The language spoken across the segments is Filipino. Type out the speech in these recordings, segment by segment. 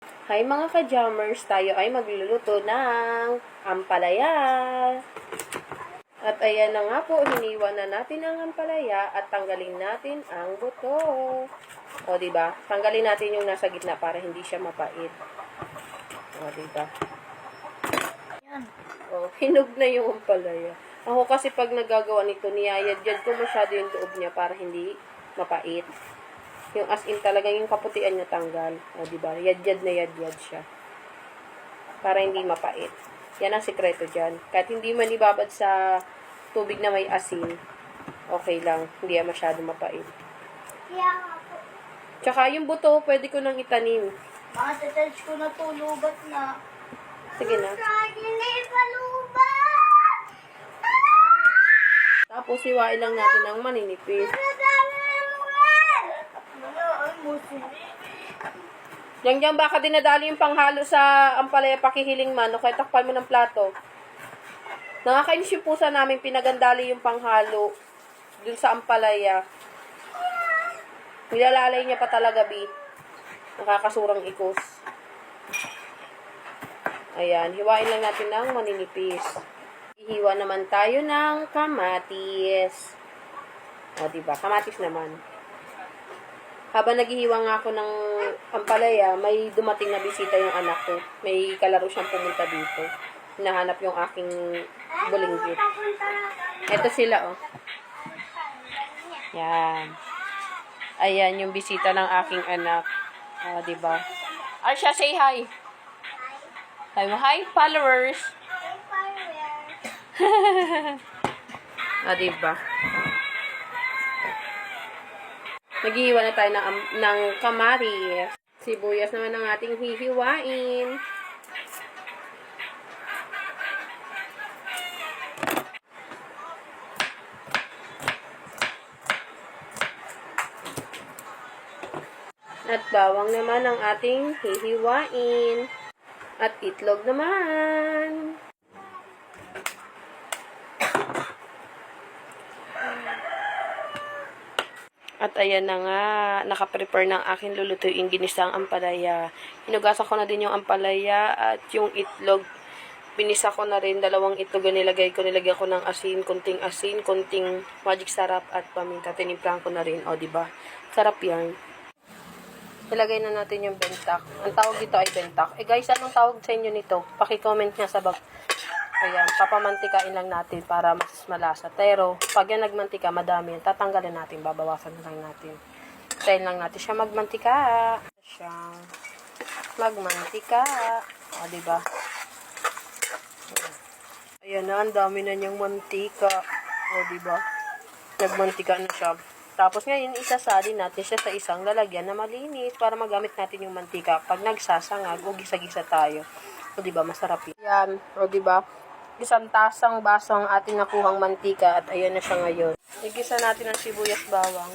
Hi mga ka-jammers, tayo ay magluluto ng ampalaya. At ayan na nga po, hiniwa na natin ang ampalaya at tanggalin natin ang buto. O, diba? Tanggalin natin yung nasa gitna para hindi siya mapait. O, diba? O, hinog na yung ampalaya. Ako kasi pag nagagawa nito, niyayad-yad ko masyado yung loob niya para hindi mapait. Yung as in talagang yung kaputian niya tanggal. O, diba? Yad-yad na yad-yad siya. Para hindi mapait. Yan ang sikreto dyan. Kahit hindi man ibabad sa tubig na may asin, okay lang. Hindi yan masyado mapait. Tsaka yung buto, pwede ko nang itanim. Matatouch ko na to, lubat na. Sige na. Tapos, hiwain lang natin ng maninipis. Diyan baka dinadali yung panghalo sa ampalaya pakihiling man o kaya takpan mo ng plato. Nakakainis yung pusa namin pinagandali yung panghalo dun sa ampalaya. Nilalalay niya pa talaga, Bi. Nakakasurang ikos. Ayan, hiwain lang natin ng maninipis. Ihiwa naman tayo ng kamatis. O, diba? Kamatis naman. Habang naghihiwa nga ako ng ampalaya, may dumating na bisita yung anak ko. May kalaro siyang pumunta dito. Hinahanap yung aking bulinggit. Ito sila, oh. Yan. Ayan, yung bisita ng aking anak. O, diba? Arsha, say hi. Hi mo, hi, followers. O, diba? Naghihiwa na tayo ng kamatis. Sibuyas naman ang ating hihiwain. At bawang naman ang ating hihiwain. At itlog naman. At ayan na nga, nakaprepare ng aking lulutuin ginisang ampalaya. Hinugasan ko na din yung ampalaya at yung itlog. Pinisa ko na rin, 2 itlog na nilagay ko. Nilagyan ko ng asin, konting magic sarap at paminta. Tinimplahan ko na rin, o diba? Sarap yan. Ilagay na natin yung bentak. Ang tawag dito ay bentak. Eh guys, anong tawag sa inyo nito? Paki-comment nga sa bag. Ayan, papamantikain lang natin para mas malasa. Pero, pag yan nagmantika, madami yan. Tatanggalin natin, babawasan na lang natin. Tayin lang natin siya magmantika. Siya magmantika. O, diba? Ayan na, ang dami na niyang mantika. O, diba? Nagmantika na siya. Tapos ngayon, isasalin natin siya sa isang lalagyan na malinis para magamit natin yung mantika. Pag nagsasangag, o gisa-gisa tayo. O, diba? Masarap yan. O, diba? Isang tasang baso ang ating nakuhang mantika at ayan na siya ngayon. Igisa natin ang sibuyas bawang.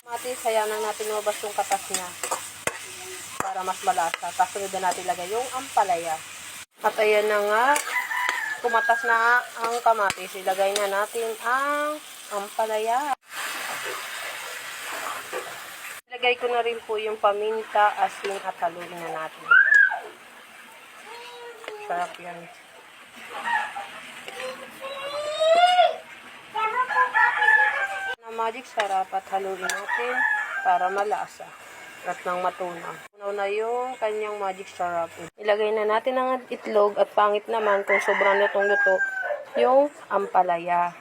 Kamatis, hayaan lang natin lumabas yung katas niya para mas malasa. Tapos sunod na natin lagay yung ampalaya. At ayan na nga, kumatas na ang kamatis. Ilagay na natin ang ampalaya. Ilagay ko na rin po yung paminta, asin at haluin na natin. Sarap yan. Na magic sarap at haluin natin para malasa at nang matunaw. Tunaw na yung kanyang magic sarap. Ilagay na natin ang itlog at pangit naman kung sobrang lutong-luto yung ampalaya.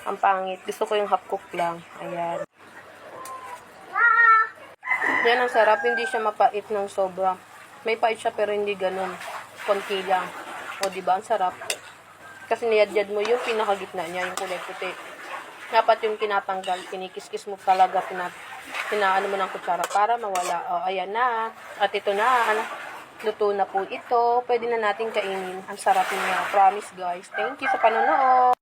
Ang pangit. Gusto ko yung half cook lang. Ayan. Yan ang sarap. Hindi siya mapait ng sobra. May pait siya pero hindi ganun. Konti lang. O diba? Ang sarap. Kasi niyad-yad mo yung pinakagitna niya, yung kulay puti. Dapat yung kinatanggal, kinikis-kis mo talaga, pinaano mo ng kutsara para mawala. O, ayan na. At ito na, luto na po ito. Pwede na natin kainin. Ang sarap niya. Promise guys. Thank you sa panonood.